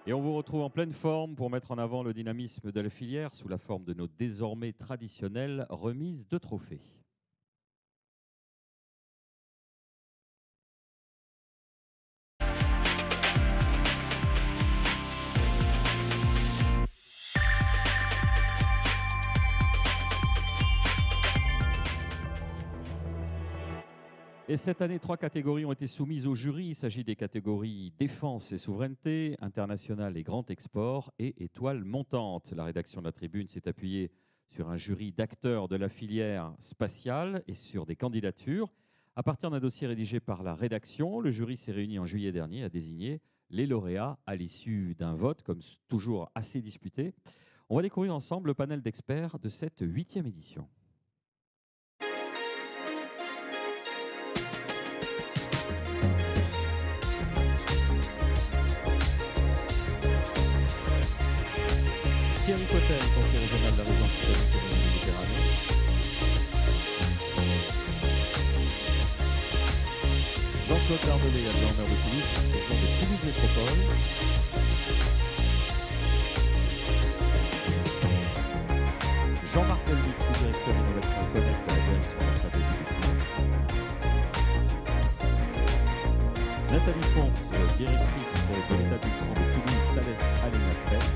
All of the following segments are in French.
Et on vous retrouve en pleine forme pour mettre en avant le dynamisme de la filière sous la forme de nos désormais traditionnelles remises de trophées. Et cette année, 3 catégories ont été soumises au jury. Il s'agit des catégories défense et souveraineté, international et grand export et étoile montante. La rédaction de la Tribune s'est appuyée sur un jury d'acteurs de la filière spatiale et sur des candidatures. À partir d'un dossier rédigé par la rédaction, le jury s'est réuni en juillet dernier et a désigné les lauréats à l'issue d'un vote, comme toujours assez disputé. On va découvrir ensemble le panel d'experts de cette 8e édition. Thierry Cotel, conseiller régional de la région Occitanie-Méditerranée. Jean-Claude Bardelet, adjoint maire de Toulouse, président de Toulouse Métropole. Jean-Marc Elvic, directeur innovation et connect à la direction de la stratégie de Toulouse. Nathalie Font, directrice de l'établissement de Toulouse Thales Alenia Space.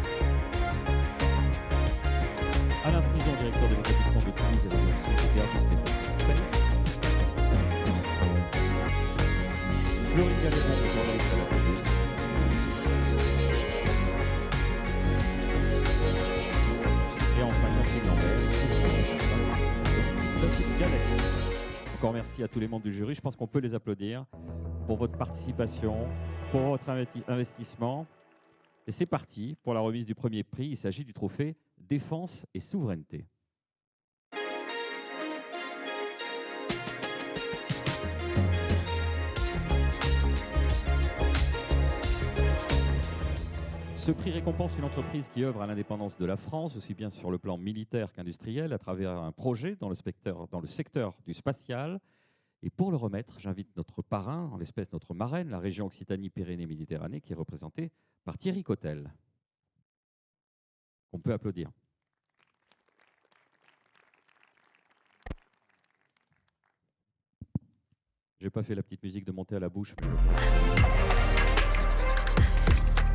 Alain Frison, directeur de l'établissement de Toulouse et de Airbus Defence Space. Florine Galéron, journaliste à la TV. Et enfin, Catherine Lambert, encore merci à tous les membres du jury. Je pense qu'on peut les applaudir pour votre participation, pour votre investissement. Et c'est parti pour la remise du premier prix. Il s'agit du trophée Défense et Souveraineté. Ce prix récompense une entreprise qui œuvre à l'indépendance de la France, aussi bien sur le plan militaire qu'industriel, à travers un projet dans le secteur du spatial. Et pour le remettre, j'invite notre parrain, en l'espèce notre marraine, la région Occitanie-Pyrénées-Méditerranée, qui est représentée par Thierry Cotel. On peut applaudir. J'ai pas fait la petite musique de monter à la bouche. Mais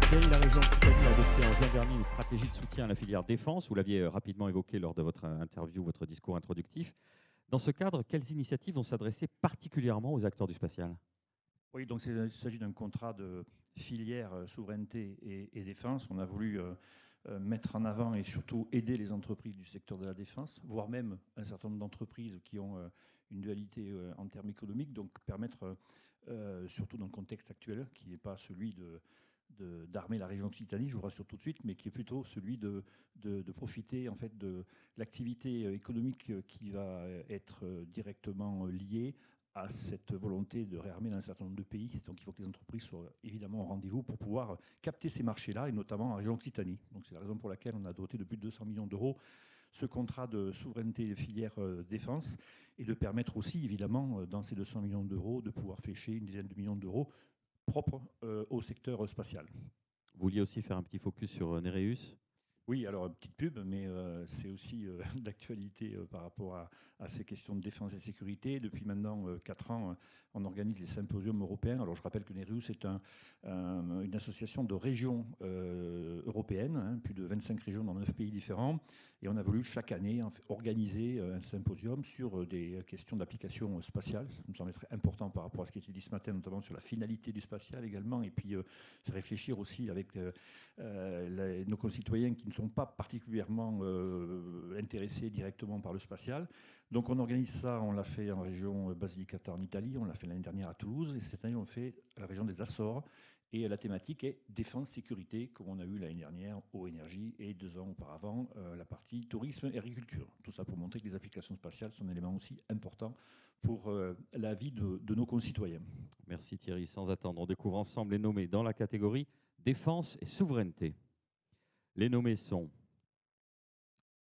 Thierry, la région Occitanie a adopté en juin dernier une stratégie de soutien à la filière défense. Vous l'aviez rapidement évoqué lors de votre interview, votre discours introductif. Dans ce cadre, quelles initiatives vont s'adresser particulièrement aux acteurs du spatial ? Oui, donc il s'agit d'un contrat de filière souveraineté et défense. On a voulu mettre en avant et surtout aider les entreprises du secteur de la défense, voire même un certain nombre d'entreprises qui ont une dualité en termes économiques, donc permettre, surtout dans le contexte actuel, qui n'est pas celui d'armer la région Occitanie, je vous rassure tout de suite, mais qui est plutôt celui de profiter en fait de l'activité économique qui va être directement liée à cette volonté de réarmer dans un certain nombre de pays. Donc il faut que les entreprises soient évidemment au rendez-vous pour pouvoir capter ces marchés-là, et notamment en région Occitanie. Donc c'est la raison pour laquelle on a doté de plus de 200 millions d'euros ce contrat de souveraineté de filière défense, et de permettre aussi, évidemment, dans ces 200 millions d'euros, de pouvoir flécher une dizaine de millions d'euros propres au secteur spatial. Vous vouliez aussi faire un petit focus sur Nereus ? Oui, alors une petite pub, mais c'est aussi d'actualité par rapport à ces questions de défense et de sécurité. Depuis maintenant 4 ans, on organise les symposiums européens. Alors je rappelle que Nereus est une association de régions européennes, hein, plus de 25 régions dans 9 pays différents. Et on a voulu chaque année organiser un symposium sur des questions d'application spatiale. Ça me semble être important par rapport à ce qui a été dit ce matin, notamment sur la finalité du spatial également. Et puis se réfléchir aussi avec nos concitoyens qui ne sont pas particulièrement intéressés directement par le spatial. Donc on organise ça, on l'a fait en région Basilicata en Italie, on l'a fait l'année dernière à Toulouse, et cette année on le fait à la région des Açores. Et la thématique est défense-sécurité, comme on a eu l'année dernière eau, énergie, et 2 ans auparavant la partie tourisme et agriculture. Tout ça pour montrer que les applications spatiales sont un élément aussi important pour la vie de nos concitoyens. Merci Thierry. Sans attendre, on découvre ensemble les nommés dans la catégorie défense et souveraineté. Les nommés sont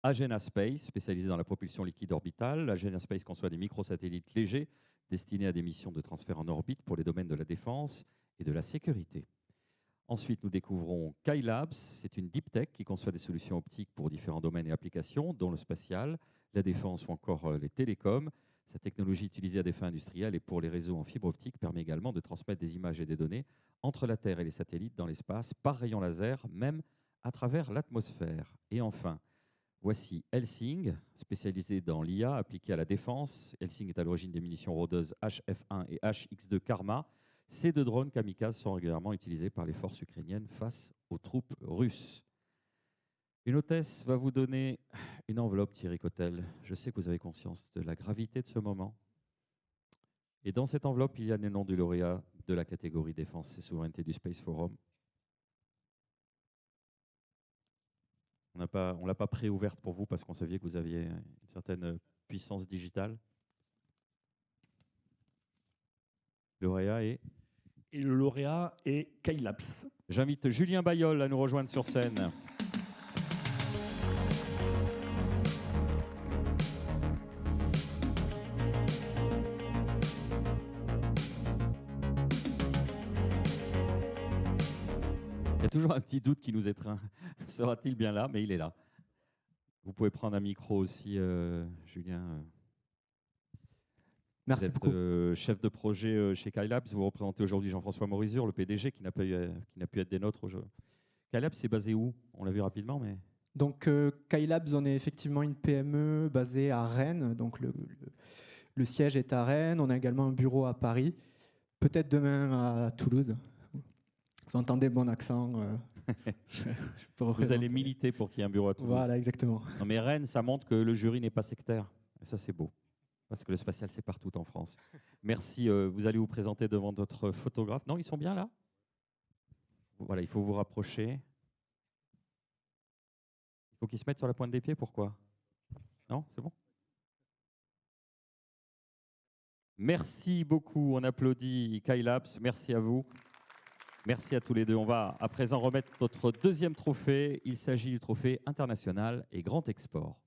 Agena Space, spécialisé dans la propulsion liquide orbitale. Agena Space conçoit des microsatellites légers destinés à des missions de transfert en orbite pour les domaines de la défense et de la sécurité. Ensuite, nous découvrons Skylabs. C'est une deep tech qui conçoit des solutions optiques pour différents domaines et applications, dont le spatial, la défense ou encore les télécoms. Sa technologie utilisée à des fins industrielles et pour les réseaux en fibre optique permet également de transmettre des images et des données entre la Terre et les satellites dans l'espace par rayon laser, même à travers l'atmosphère. Et enfin, voici Helsing, spécialisé dans l'IA appliquée à la défense. Helsing est à l'origine des munitions rôdeuses HF1 et HX2 Karma. Ces deux drones kamikazes sont régulièrement utilisés par les forces ukrainiennes face aux troupes russes. Une hôtesse va vous donner une enveloppe, Thierry Cotel. Je sais que vous avez conscience de la gravité de ce moment. Et dans cette enveloppe, il y a les noms du lauréat de la catégorie défense et souveraineté du Space Forum. On ne l'a pas préouverte pour vous parce qu'on savait que vous aviez une certaine puissance digitale. Le lauréat est... Et le lauréat est Skylabs. J'invite Julien Bailleul à nous rejoindre sur scène. Il y a toujours un petit doute qui nous étreint. Sera-t-il bien là? Mais il est là. Vous pouvez prendre un micro aussi, Julien. Merci vous beaucoup. êtes chef de projet chez Skylabs. Vous représentez aujourd'hui Jean-François Morizur, le PDG, qui n'a pu être des nôtres aujourd'hui. Skylabs, c'est basé où? On l'a vu rapidement, mais... Donc, Skylabs, on est effectivement une PME basée à Rennes. Donc, le siège est à Rennes. On a également un bureau à Paris. Peut-être demain à Toulouse. Vous entendez mon accent. Vous allez militer pour qu'il y ait un bureau à Toulouse. Voilà, exactement. Non, mais Rennes, ça montre que le jury n'est pas sectaire. Et ça, c'est beau. Parce que le spatial, c'est partout en France. Merci. Vous allez vous présenter devant d'autres photographes. Non, ils sont bien là? Voilà, il faut vous rapprocher. Il faut qu'ils se mettent sur la pointe des pieds. Pourquoi? Non, c'est bon? Merci beaucoup. On applaudit Skylabs. Merci à vous. Merci à tous les deux. On va à présent remettre notre deuxième trophée. Il s'agit du trophée international et grand export.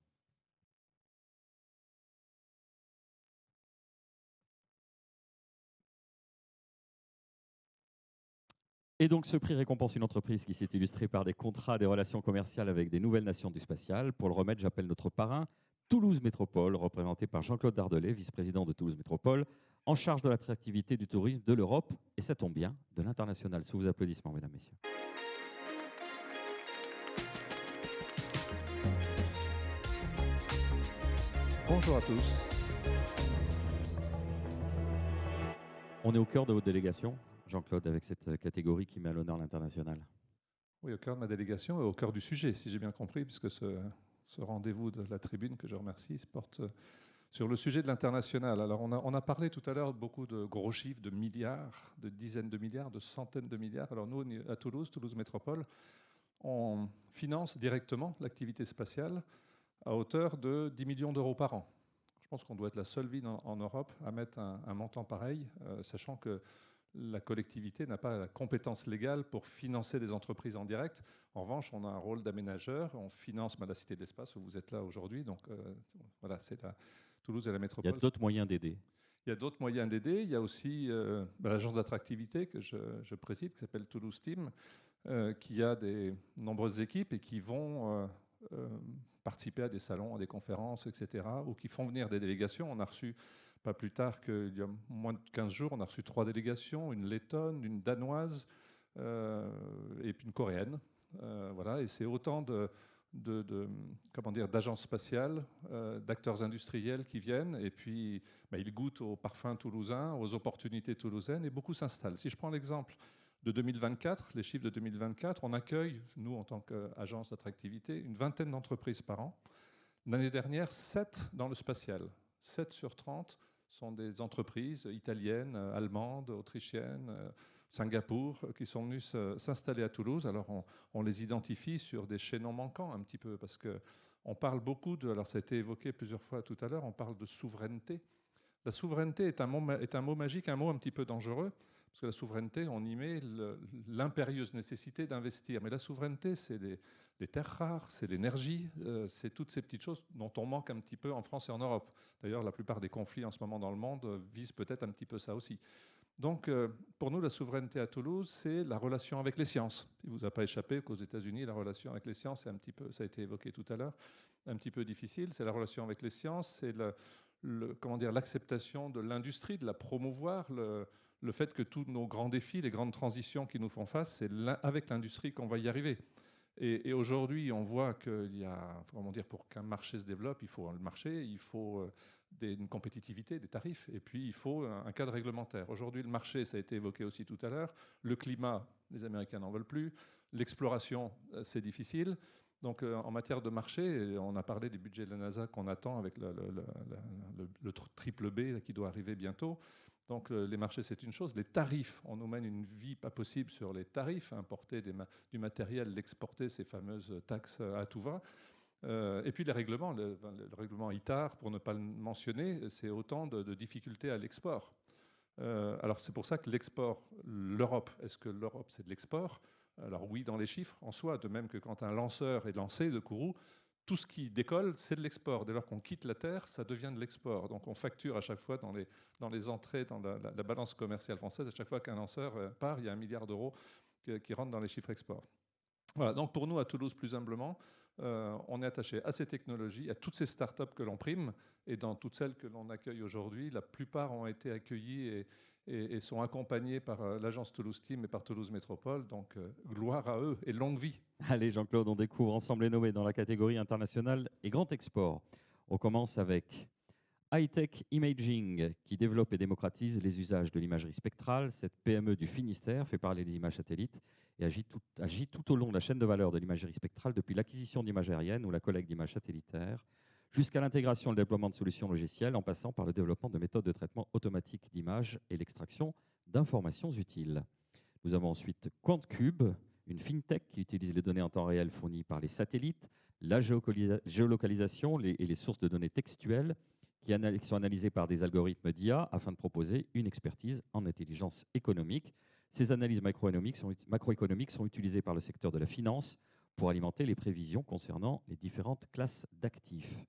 Et donc ce prix récompense une entreprise qui s'est illustrée par des contrats, des relations commerciales avec des nouvelles nations du spatial. Pour le remettre, j'appelle notre parrain, Toulouse Métropole, représenté par Jean-Claude Dardelet, vice-président de Toulouse Métropole, en charge de l'attractivité du tourisme de l'Europe, et ça tombe bien, de l'international. Sous vos applaudissements, mesdames, messieurs. Bonjour à tous. On est au cœur de votre délégation, Jean-Claude, avec cette catégorie qui met à l'honneur l'international. Oui, au cœur de ma délégation et au cœur du sujet, si j'ai bien compris, puisque ce rendez-vous de la tribune, que je remercie, se porte sur le sujet de l'international. Alors, on a parlé tout à l'heure beaucoup de gros chiffres, de milliards, de dizaines de milliards, de centaines de milliards. Alors, nous, à Toulouse Métropole, on finance directement l'activité spatiale à hauteur de 10 millions d'euros par an. Je pense qu'on doit être la seule ville en Europe à mettre un montant pareil, sachant que la collectivité n'a pas la compétence légale pour financer des entreprises en direct. En revanche, on a un rôle d'aménageur. On finance la Cité de l'Espace où vous êtes là aujourd'hui. Donc voilà, c'est Toulouse et la métropole. Il y a d'autres moyens d'aider. Il y a d'autres moyens d'aider. Il y a aussi l'agence d'attractivité que je préside, qui s'appelle Toulouse Team, qui a des nombreuses équipes et qui vont participer à des salons, à des conférences, etc., ou qui font venir des délégations. On a reçu, pas plus tard qu'il y a moins de 15 jours, on a reçu 3 délégations, une lettonne, une danoise et puis une coréenne. Voilà, et c'est autant d'agences spatiales, d'acteurs industriels qui viennent, et puis ils goûtent aux parfums toulousains, aux opportunités toulousaines, et beaucoup s'installent. Si je prends l'exemple de 2024, les chiffres de 2024, on accueille, nous en tant qu'agence d'attractivité, une vingtaine d'entreprises par an. L'année dernière, 7 dans le spatial. 7 sur 30 sont des entreprises italiennes, allemandes, autrichiennes, Singapour, qui sont venues s'installer à Toulouse. Alors on les identifie sur des chaînons manquants un petit peu, parce qu'on parle beaucoup alors ça a été évoqué plusieurs fois tout à l'heure, on parle de souveraineté. La souveraineté est un mot magique, un mot un petit peu dangereux, parce que la souveraineté, on y met l'impérieuse nécessité d'investir. Mais la souveraineté, c'est les terres rares, c'est l'énergie, c'est toutes ces petites choses dont on manque un petit peu en France et en Europe. D'ailleurs, la plupart des conflits en ce moment dans le monde visent peut-être un petit peu ça aussi. Donc, pour nous, la souveraineté à Toulouse, c'est la relation avec les sciences. Il ne vous a pas échappé qu'aux États-Unis, la relation avec les sciences est un petit peu, ça a été évoqué tout à l'heure, un petit peu difficile. C'est la relation avec les sciences, c'est comment dire, l'acceptation de l'industrie, de la promouvoir, le fait que tous nos grands défis, les grandes transitions qui nous font face, c'est avec l'industrie qu'on va y arriver. Et aujourd'hui, on voit qu'il y a, comment dire, pour qu'un marché se développe, il faut le marché, il faut une compétitivité, des tarifs, et puis il faut un cadre réglementaire. Aujourd'hui, le marché, ça a été évoqué aussi tout à l'heure. Le climat, les Américains n'en veulent plus. L'exploration, c'est difficile. Donc, en matière de marché, on a parlé des budgets de la NASA qu'on attend avec le triple B qui doit arriver bientôt. Donc, les marchés, c'est une chose. Les tarifs, on nous mène une vie pas possible sur les tarifs, importer du matériel, l'exporter, ces fameuses taxes à tout va. Et puis les règlements, le règlement ITAR, pour ne pas le mentionner, c'est autant de difficultés à l'export. Alors c'est pour ça que l'export, l'Europe, est-ce que l'Europe c'est de l'export? Alors oui, dans les chiffres en soi, de même que quand un lanceur est lancé de Kourou, tout ce qui décolle, c'est de l'export. Dès lors qu'on quitte la Terre, ça devient de l'export. Donc on facture à chaque fois dans les entrées, dans la balance commerciale française, à chaque fois qu'un lanceur part, il y a 1 milliard d'euros qui rentrent dans les chiffres export. Voilà, donc pour nous, à Toulouse, plus humblement, on est attaché à ces technologies, à toutes ces startups que l'on prime, et dans toutes celles que l'on accueille aujourd'hui, la plupart ont été accueillies et sont accompagnées par l'agence Toulouse Team et par Toulouse Métropole. Donc gloire à eux et longue vie. Allez Jean-Claude, on découvre ensemble les nommés dans la catégorie internationale et grand export. On commence avec High-Tech Imaging, qui développe et démocratise les usages de l'imagerie spectrale. Cette PME du Finistère fait parler des images satellites et agit tout au long de la chaîne de valeur de l'imagerie spectrale, depuis l'acquisition d'images aériennes ou la collecte d'images satellitaires, jusqu'à l'intégration et le déploiement de solutions logicielles, en passant par le développement de méthodes de traitement automatique d'images et l'extraction d'informations utiles. Nous avons ensuite QuantCube, une fintech qui utilise les données en temps réel fournies par les satellites, la géolocalisation et les sources de données textuelles qui sont analysées par des algorithmes d'IA afin de proposer une expertise en intelligence économique. Ces analyses macroéconomiques sont utilisées par le secteur de la finance pour alimenter les prévisions concernant les différentes classes d'actifs.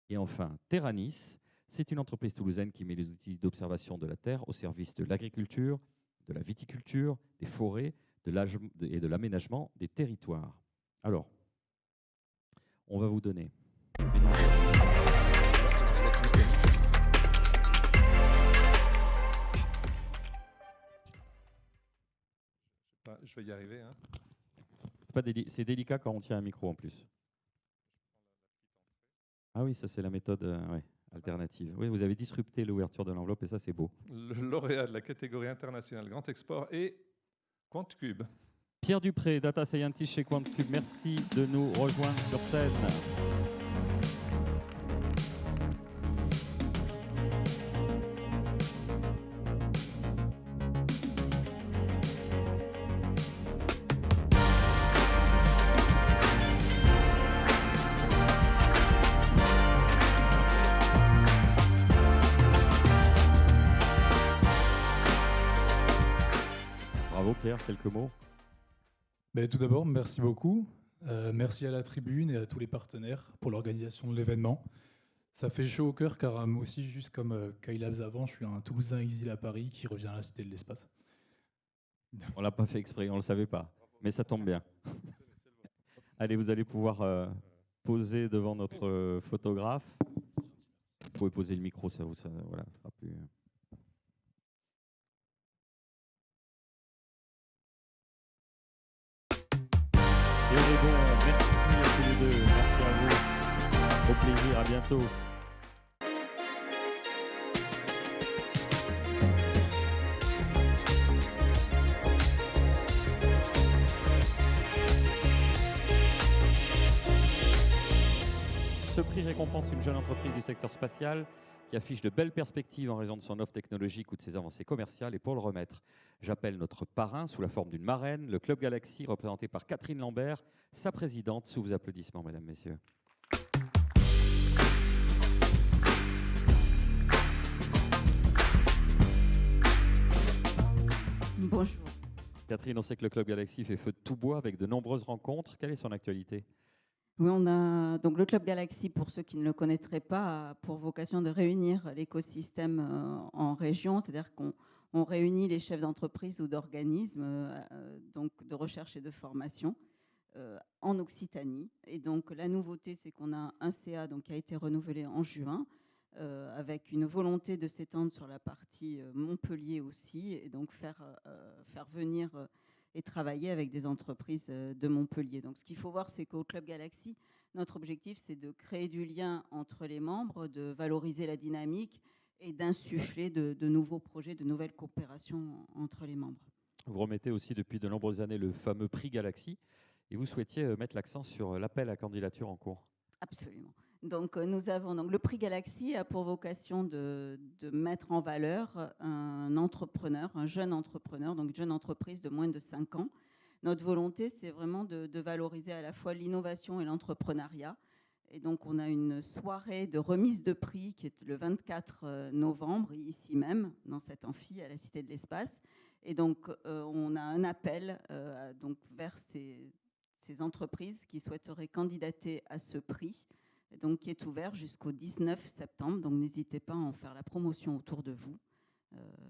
Et enfin, Terranis, c'est une entreprise toulousaine qui met les outils d'observation de la Terre au service de l'agriculture, de la viticulture, des forêts et de l'aménagement des territoires. Alors, on va vous donner les noms. Je vais y arriver. Hein. C'est délicat quand on tient un micro en plus. Ah oui, ça c'est la méthode alternative. Oui, vous avez disrupté l'ouverture de l'enveloppe et ça c'est beau. Le lauréat de la catégorie internationale Grand Export est QuantCube. Pierre Dupré, Data Scientist chez QuantCube, merci de nous rejoindre sur scène. Bravo Pierre, quelques mots. Tout d'abord, merci beaucoup. Merci à la tribune et à tous les partenaires pour l'organisation de l'événement. Ça fait chaud au cœur car moi aussi, juste comme Kyle Labs avant, je suis un Toulousain exilé à Paris qui revient à la Cité de l'Espace. On ne l'a pas fait exprès, on ne le savait pas, mais ça tombe bien. Allez, vous allez pouvoir poser devant notre photographe. Vous pouvez poser le micro, ça voilà, sera plus... Et on est bon, merci à tous les deux, merci à vous, au plaisir, à bientôt. Ce prix récompense une jeune entreprise du secteur spatial qui affiche de belles perspectives en raison de son offre technologique ou de ses avancées commerciales. Et pour le remettre, j'appelle notre parrain sous la forme d'une marraine, le Club Galaxy, représenté par Catherine Lambert, sa présidente, sous vos applaudissements, mesdames, messieurs. Bonjour. Catherine, on sait que le Club Galaxy fait feu de tout bois avec de nombreuses rencontres. Quelle est son actualité ? Oui, on a donc le Club Galaxy, pour ceux qui ne le connaîtraient pas, a pour vocation de réunir l'écosystème en région, c'est-à-dire qu'on on réunit les chefs d'entreprise ou d'organismes donc de recherche et de formation en Occitanie. Et donc la nouveauté, c'est qu'on a un CA donc, qui a été renouvelé en juin, avec une volonté de s'étendre sur la partie Montpellier aussi, et donc faire venir et travailler avec des entreprises de Montpellier. Donc ce qu'il faut voir, c'est qu'au Club Galaxy, notre objectif, c'est de créer du lien entre les membres, de valoriser la dynamique et d'insuffler de nouveaux projets, de nouvelles coopérations entre les membres. Vous remettez aussi depuis de nombreuses années le fameux prix Galaxy et vous souhaitiez mettre l'accent sur l'appel à candidature en cours. Absolument. Donc, nous avons donc, le prix Galaxy a pour vocation de mettre en valeur un entrepreneur, un jeune entrepreneur, donc une jeune entreprise de moins de 5 ans. Notre volonté, c'est vraiment de valoriser à la fois l'innovation et l'entrepreneuriat. Et donc, on a une soirée de remise de prix qui est le 24 novembre, ici même, dans cet amphi à la Cité de l'Espace. Et donc, on a un appel donc, vers ces entreprises qui souhaiteraient candidater à ce prix, donc qui est ouvert jusqu'au 19 septembre. Donc n'hésitez pas à en faire la promotion autour de vous,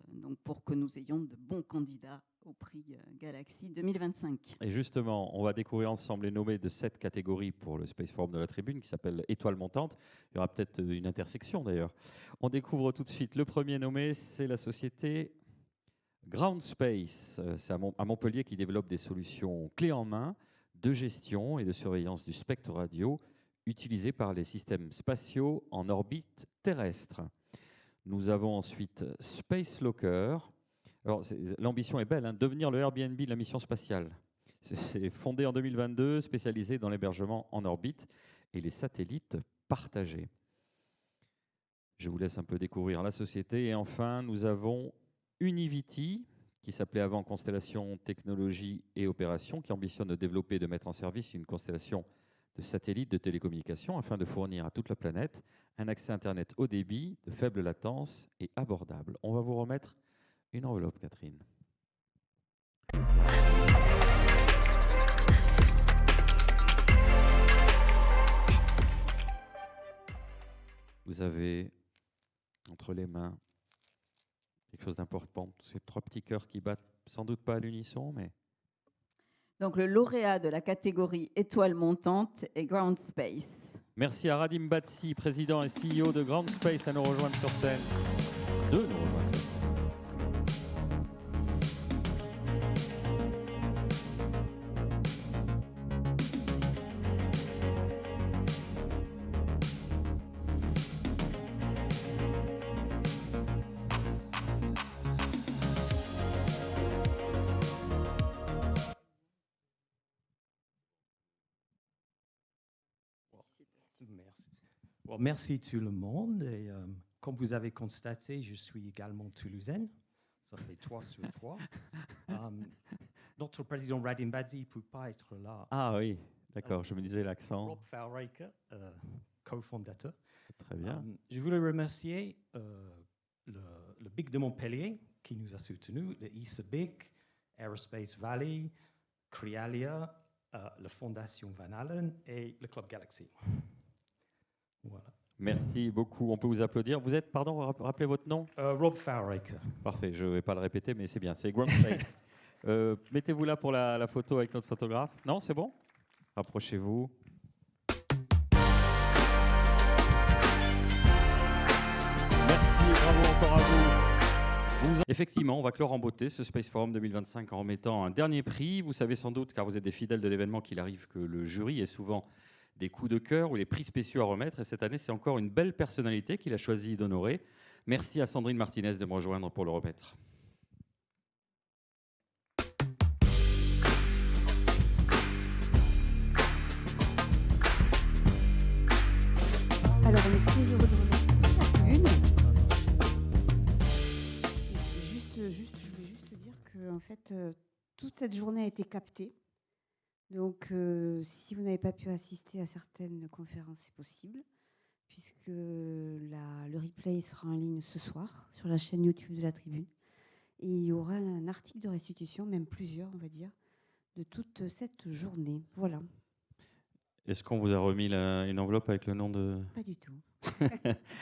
donc pour que nous ayons de bons candidats au prix Galaxy 2025. Et justement, on va découvrir ensemble les nommés de 7 catégories pour le Space Forum de la Tribune qui s'appelle Étoile montante. Il y aura peut-être une intersection d'ailleurs. On découvre tout de suite le premier nommé, c'est la société Ground Space. C'est à Montpellier qui développe des solutions clés en main de gestion et de surveillance du spectre radio utilisé par les systèmes spatiaux en orbite terrestre. Nous avons ensuite Space Locker. Alors, l'ambition est belle, hein, devenir le Airbnb de la mission spatiale. C'est fondé en 2022, spécialisé dans l'hébergement en orbite et les satellites partagés. Je vous laisse un peu découvrir la société. Et enfin, nous avons Univity, qui s'appelait avant Constellation Technologie et Opération, qui ambitionne de développer et de mettre en service une constellation de satellites de télécommunications afin de fournir à toute la planète un accès Internet haut débit, de faible latence et abordable. On va vous remettre une enveloppe, Catherine. Vous avez entre les mains quelque chose d'important, ces 3 petits cœurs qui battent sans doute pas à l'unisson, mais... Donc le lauréat de la catégorie Étoile montante est Ground Space. Merci à Radim Batsi, président et CEO de Ground Space, à nous rejoindre sur scène. De nous rejoindre sur scène. Merci tout le monde. Et, comme vous avez constaté, je suis également toulousaine. Ça fait 3 sur 3. Notre président Radim Badzi ne peut pas être là. Ah oui, d'accord, je me disais l'accent. Rob Faulraker, cofondateur. Très bien. Je voulais remercier le BIC de Montpellier qui nous a soutenus, le ISA-BIC, Aerospace Valley, Crealia, la Fondation Van Allen et le Club Galaxy. Voilà. Merci beaucoup. On peut vous applaudir. Vous êtes, pardon, rappelez votre nom. Rob Faulraker. Parfait, je ne vais pas le répéter, mais c'est bien. C'est Ground Space. Mettez-vous là pour la photo avec notre photographe. Non, c'est bon? Rapprochez-vous. Merci, bravo encore à vous. Effectivement, on va clore en beauté ce Space Forum 2025 en remettant un dernier prix. Vous savez sans doute, car vous êtes des fidèles de l'événement, qu'il arrive que le jury ait souvent des coups de cœur ou les prix spéciaux à remettre. Et cette année, c'est encore une belle personnalité qu'il a choisi d'honorer. Merci à Sandrine Martinez de me rejoindre pour le remettre. Alors, on est très heureux de remercier la tribune. Je voulais juste dire que en fait, toute cette journée a été captée. Donc, si vous n'avez pas pu assister à certaines conférences, c'est possible, puisque le replay sera en ligne ce soir sur la chaîne YouTube de la Tribune. Et il y aura un article de restitution, même plusieurs, on va dire, de toute cette journée. Voilà. Est-ce qu'on vous a remis une enveloppe avec le nom de... Pas du tout.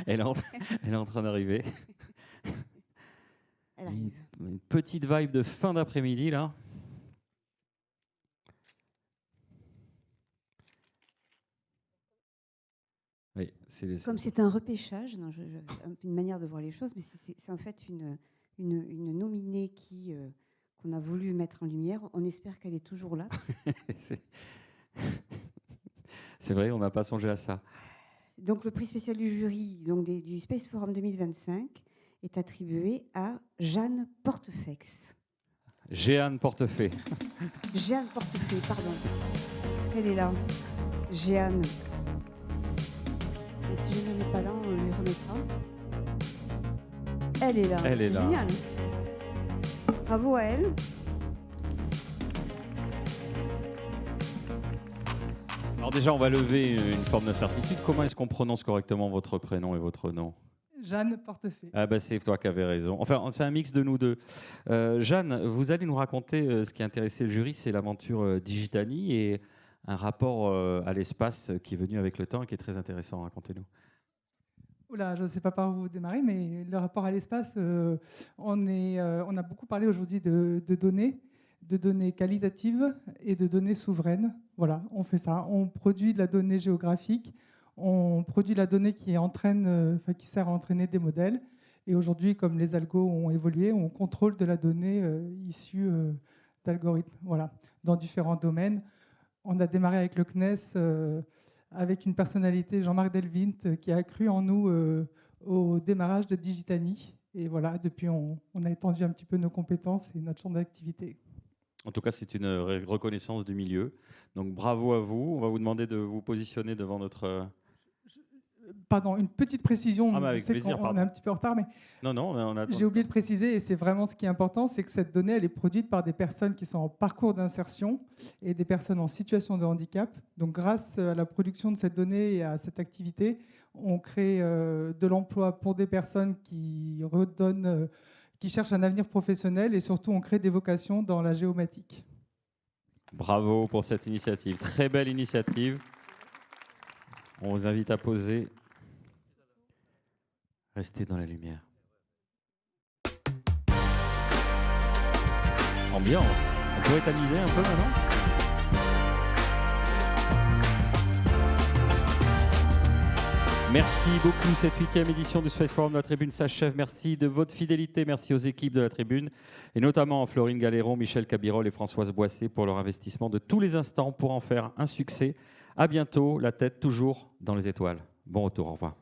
Elle est en train d'arriver. Elle arrive. Une petite vibe de fin d'après-midi, là. Oui, Comme c'est un repêchage, non, une manière de voir les choses, mais c'est en fait une nominée qu'on a voulu mettre en lumière. On espère qu'elle est toujours là. C'est vrai, on n'a pas songé à ça. Donc le prix spécial du jury du Space Forum 2025 est attribué à Jeanne Portefex. Jeanne Portefait. Jeanne Portefait, pardon. Est-ce qu'elle est là? Jeanne. Donc, si Jeanne n'est pas là, on lui remettra. Elle est là. Elle est là. Génial. Bravo à elle. Alors déjà, on va lever une forme d'incertitude. Comment est-ce qu'on prononce correctement votre prénom et votre nom? Jeanne Portefait. Ah bah c'est toi qui avais raison. Enfin, c'est un mix de nous deux. Jeanne, vous allez nous raconter ce qui a intéressé le jury, c'est l'aventure Digitani et un rapport à l'espace qui est venu avec le temps et qui est très intéressant. Racontez-nous. Oula, je ne sais pas par où vous démarrer, mais le rapport à l'espace, on a beaucoup parlé aujourd'hui de données qualitatives et de données souveraines. Voilà, on fait ça. On produit de la donnée géographique, on produit de la donnée qui sert à entraîner des modèles. Et aujourd'hui, comme les algos ont évolué, on contrôle de la donnée issue d'algorithmes. Voilà, dans différents domaines. On a démarré avec le CNES, avec une personnalité, Jean-Marc Delvinte, qui a cru en nous au démarrage de Digitani. Et voilà, depuis, on a étendu un petit peu nos compétences et notre champ d'activité. En tout cas, c'est une reconnaissance du milieu. Donc bravo à vous. On va vous demander de vous positionner devant notre... Pardon, une petite précision. Ah bah avec je sais plaisir, qu'on est un petit peu en retard, mais on a... j'ai oublié de préciser, et c'est vraiment ce qui est important, c'est que cette donnée, elle est produite par des personnes qui sont en parcours d'insertion et des personnes en situation de handicap. Donc grâce à la production de cette donnée et à cette activité, on crée de l'emploi pour des personnes qui cherchent un avenir professionnel, et surtout on crée des vocations dans la géomatique. Bravo pour cette initiative. Très belle initiative. On vous invite à poser. Restez dans la lumière. Ambiance. On pourrait tamiser un peu maintenant ? Merci beaucoup. Cette 8e édition du Space Forum de la Tribune s'achève. Merci de votre fidélité. Merci aux équipes de la Tribune et notamment Florine Galéron, Michel Cabirol et Françoise Boissé pour leur investissement de tous les instants pour en faire un succès. À bientôt, la tête toujours dans les étoiles. Bon retour, au revoir.